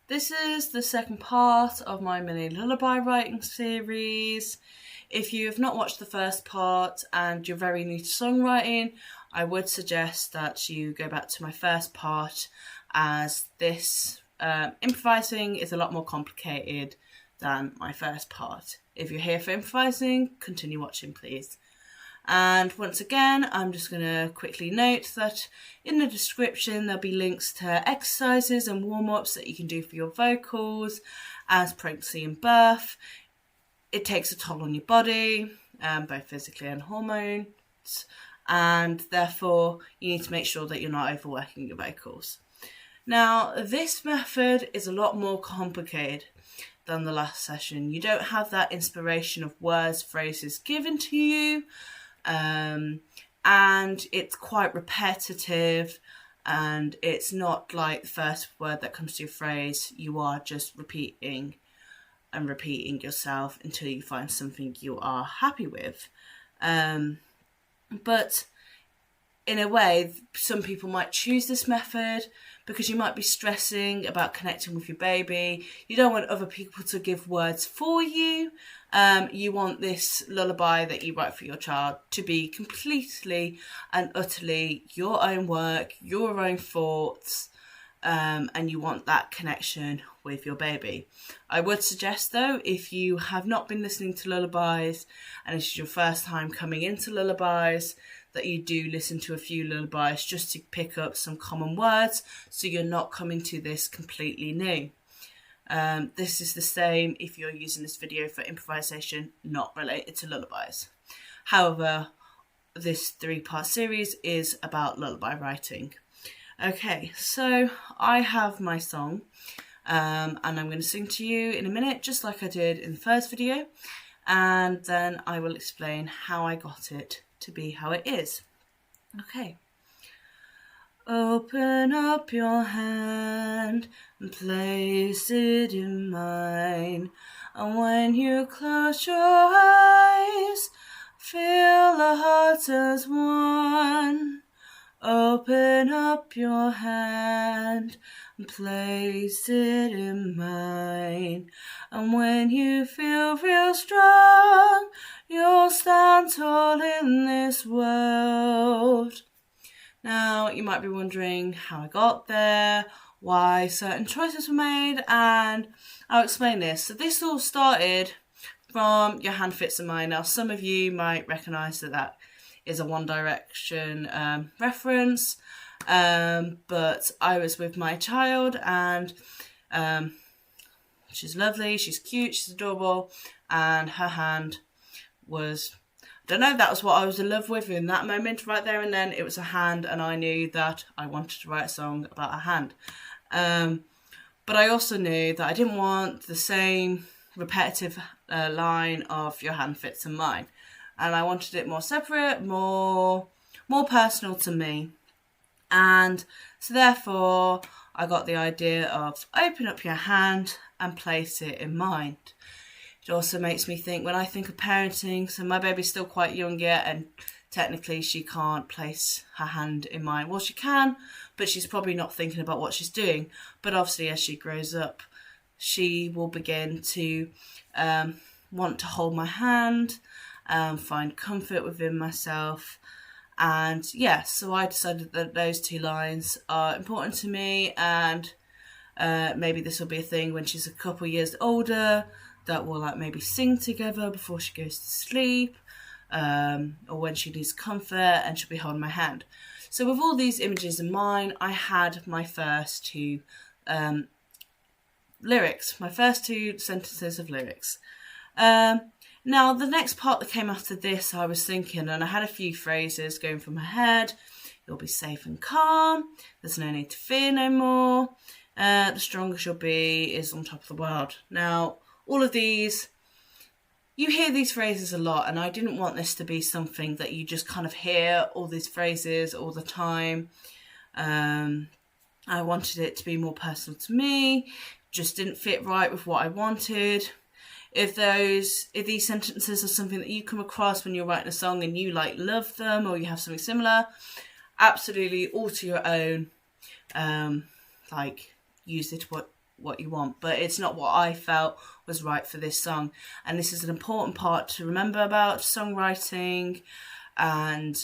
This is the second part of my mini lullaby writing series. If you have not watched the first part and you're very new to songwriting, I would suggest that you go back to my first part, as this improvising is a lot more complicated than my first part. If you're here for improvising, continue watching please. And once again, I'm just going to quickly note that in the description there'll be links to exercises and warm-ups that you can do for your vocals. As pregnancy and birth, it takes a toll on your body, both physically and hormones, and therefore you need to make sure that you're not overworking your vocals. Now, this method is a lot more complicated than the last session. You don't have that inspiration of words, phrases given to you. And it's quite repetitive, and it's not like the first word that comes to your phrase. You are just repeating and repeating yourself until you find something you are happy with. But in a way, some people might choose this method because you might be stressing about connecting with your baby. You don't want other people to give words for you. You want this lullaby that you write for your child to be completely and utterly your own work, your own thoughts, and you want that connection with your baby. I would suggest though, if you have not been listening to lullabies and this is your first time coming into lullabies, that you do listen to a few lullabies just to pick up some common words, so you're not coming to this completely new. This is the same if you're using this video for improvisation not related to lullabies. However, this 3-part series is about lullaby writing. Okay, so I have my song, and I'm going to sing to you in a minute, just like I did in the first video, and then I will explain how I got it to be how it is. Okay. Open up your hand and place it in mine, and when you close your eyes, feel the hearts as one. Open up your hand and place it in mine, and when you feel real strong, you'll stand tall in this world. Now, you might be wondering how I got there, why certain choices were made, and I'll explain this. So this all started from Your Hand Fits in Mine. Now, some of you might recognise that is a One Direction reference, but I was with my child, and she's lovely, she's cute, she's adorable, and her hand was, I don't know, that was what I was in love with in that moment right there and then. It was a hand, and I knew that I wanted to write a song about a hand. But I also knew that I didn't want the same repetitive line of Your Hand Fits in Mine. And I wanted it more separate, more personal to me. And so therefore, I got the idea of open up your hand and place it in mine. It also makes me think, when I think of parenting, so my baby's still quite young yet, and technically she can't place her hand in mine. Well, she can, but she's probably not thinking about what she's doing. But obviously, as she grows up, she will begin to want to hold my hand, find comfort within myself. And yeah, so I decided that those 2 lines are important to me, and maybe this will be a thing when she's a couple years older, that we'll like maybe sing together before she goes to sleep, or when she needs comfort and she'll be holding my hand. So with all these images in mind, I had my first 2 lyrics, my first 2 sentences of lyrics. Now, the next part that came after this, I was thinking, and I had a few phrases going through my head. You'll be safe and calm. There's no need to fear no more. The strongest you'll be is on top of the world. Now, all of these, you hear these phrases a lot, and I didn't want this to be something that you just kind of hear all these phrases all the time. I wanted it to be more personal to me. Just didn't fit right with what I wanted. If these sentences are something that you come across when you're writing a song and you like love them, or you have something similar, absolutely all to your own. Like use it what you want, but it's not what I felt was right for this song. And this is an important part to remember about songwriting, and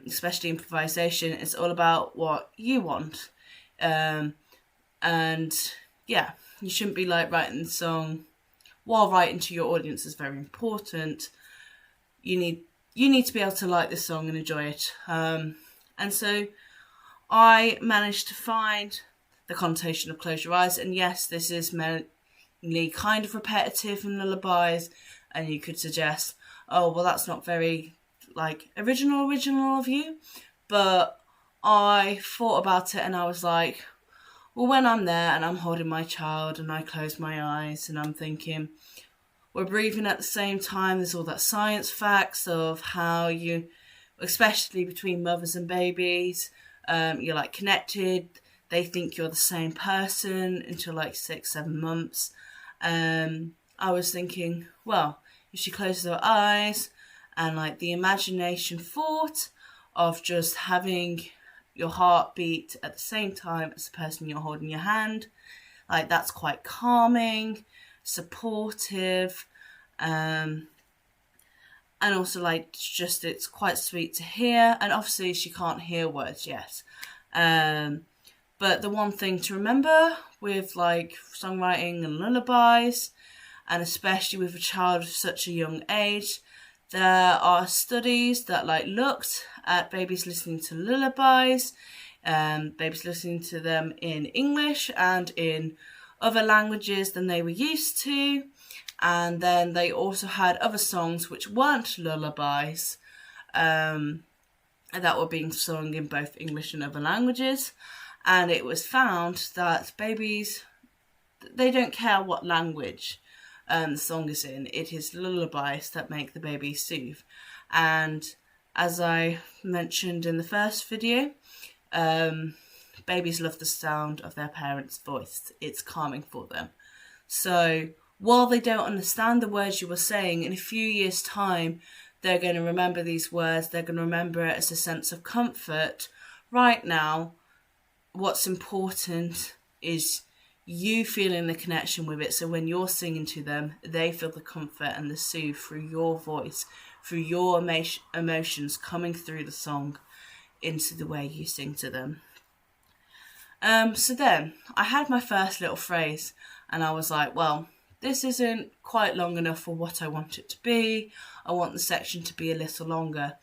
especially improvisation. It's all about what you want, and yeah, you shouldn't be like writing the song while writing to your audience is very important. You need to be able to like this song and enjoy it. And so I managed to find the connotation of Close Your Eyes, and yes, this is mainly kind of repetitive in lullabies, and you could suggest, oh well, that's not very like original of you, but I thought about it and I was like, well, when I'm there and I'm holding my child and I close my eyes and I'm thinking, we're breathing at the same time, there's all that science facts of how you, especially between mothers and babies, you're like connected, they think you're the same person until like 6-7 months. I was thinking, well, if she closes her eyes and like the imagination thought of just having your heart beat at the same time as the person you're holding your hand, like that's quite calming, supportive, and also like just it's quite sweet to hear. And obviously she can't hear words yet, but the one thing to remember with like songwriting and lullabies, and especially with a child of such a young age, there are studies that like looked at babies listening to lullabies, babies listening to them in English and in other languages than they were used to. And then they also had other songs which weren't lullabies, that were being sung in both English and other languages. And it was found that babies, they don't care what language the song is in. It is lullabies that make the baby soothe. And as I mentioned in the first video, babies love the sound of their parents' voice. It's calming for them. So while they don't understand the words you were saying, in a few years' time, they're going to remember these words. They're going to remember it as a sense of comfort. Right now, what's important is you feeling the connection with it. So when you're singing to them, they feel the comfort and the soothe through your voice, through your emotions coming through the song into the way you sing to them. So then I had my first little phrase and I was like, well, this isn't quite long enough for what I want it to be. I want the section to be a little longer.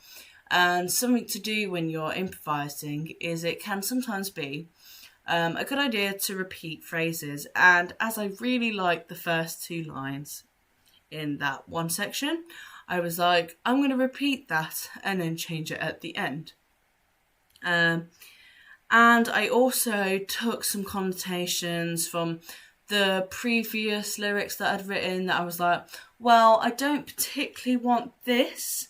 And something to do when you're improvising is it can sometimes be a good idea to repeat phrases. And as I really liked the first 2 lines in that one section, I was like, I'm going to repeat that and then change it at the end. And I also took some connotations from the previous lyrics that I'd written that I was like, well, I don't particularly want this,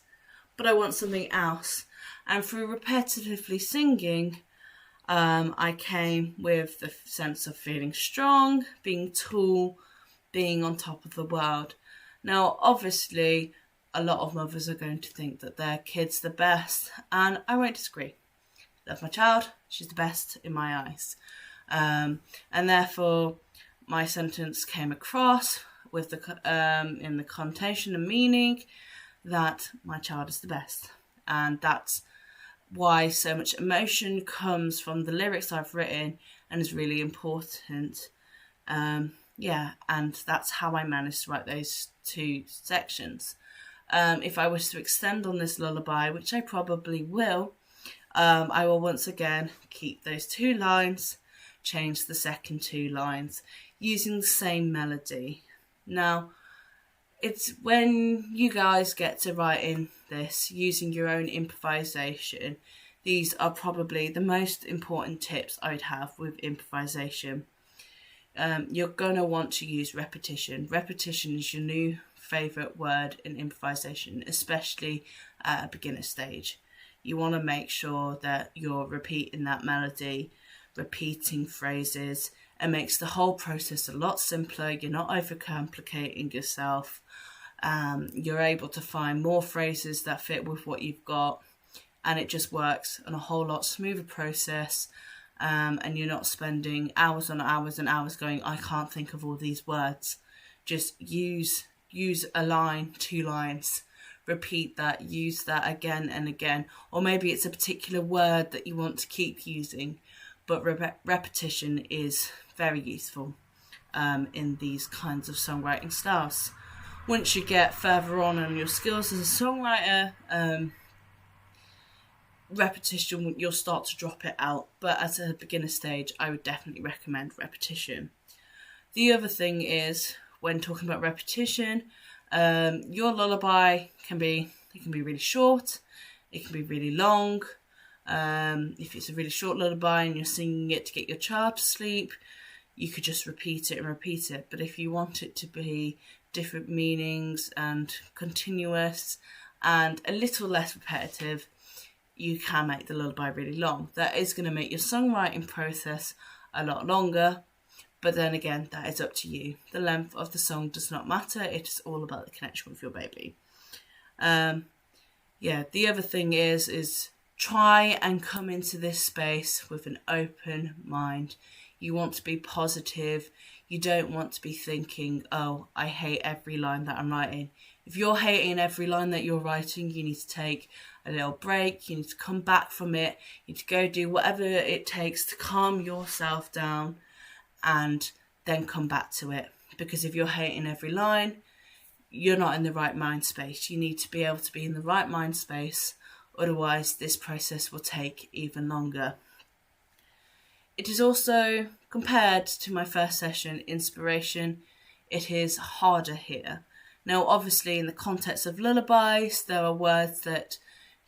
but I want something else. And through repetitively singing, I came with the sense of feeling strong, being tall, being on top of the world. Now, obviously, a lot of mothers are going to think that their kid's the best, and I won't disagree. Love my child, she's the best in my eyes. And therefore, my sentence came across with in the connotation and meaning that my child is the best. And that's why so much emotion comes from the lyrics I've written and is really important. And that's how I managed to write those 2 sections. If I was to extend on this lullaby, which I probably will, I will once again keep those 2 lines, change the second 2 lines, using the same melody. Now, it's when you guys get to writing this using your own improvisation, these are probably the most important tips I'd have with improvisation. You're going to want to use repetition. Repetition is your new favourite word in improvisation, especially at a beginner stage. You want to make sure that you're repeating that melody, repeating phrases. It makes the whole process a lot simpler. You're not overcomplicating yourself. You're able to find more phrases that fit with what you've got, and it just works on a whole lot smoother process. and you're not spending hours on hours and hours going, I can't think of all these words. Just use a line, 2 lines, repeat that, use that again and again. Or maybe it's a particular word that you want to keep using, but repetition is very useful in these kinds of songwriting styles. Once you get further on your skills as a songwriter, repetition, you'll start to drop it out. But as a beginner stage, I would definitely recommend repetition. The other thing is, when talking about repetition, your lullaby can be really short, it can be really long. If it's a really short lullaby and you're singing it to get your child to sleep, you could just repeat it and repeat it. But if you want it to be different meanings and continuous and a little less repetitive, you can make the lullaby really long. That is going to make your songwriting process a lot longer, but then again, that is up to you. The length of the song does not matter. It is all about the connection with your baby. The other thing is try and come into this space with an open mind. You want to be positive. You don't want to be thinking, oh, I hate every line that I'm writing. If you're hating every line that you're writing, you need to take a little break. You need to come back from it. You need to go do whatever it takes to calm yourself down and then come back to it. Because if you're hating every line, you're not in the right mind space. You need to be able to be in the right mind space. Otherwise, this process will take even longer. It is also, compared to my first session, Inspiration, it is harder here. Now, obviously, in the context of lullabies, there are words that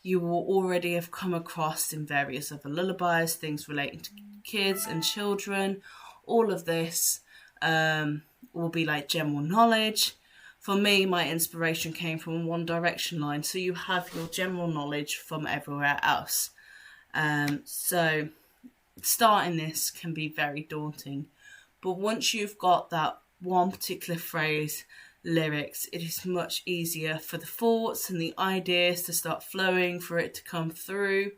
you will already have come across in various other lullabies, things relating to kids and children. All of this will be like general knowledge. For me, my inspiration came from a One Direction line, so you have your general knowledge from everywhere else. So starting this can be very daunting, but once you've got that one particular phrase, lyrics, it is much easier for the thoughts and the ideas to start flowing, for it to come through,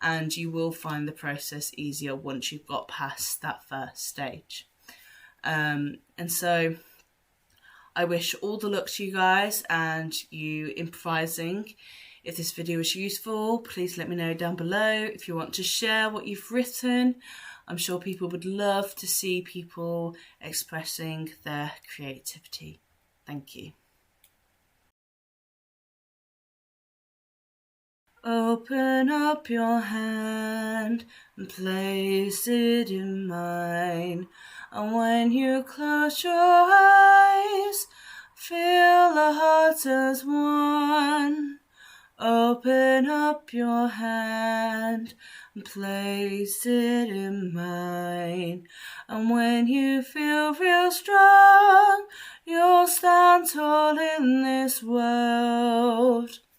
and you will find the process easier once you've got past that first stage. And so I wish all the luck to you guys and you improvising. If this video was useful, please let me know down below. If you want to share what you've written, I'm sure people would love to see people expressing their creativity. Thank you. Open up your hand and place it in mine. And when you close your eyes, feel our hearts as one. Open up your hand and place it in mine. And when you feel real strong,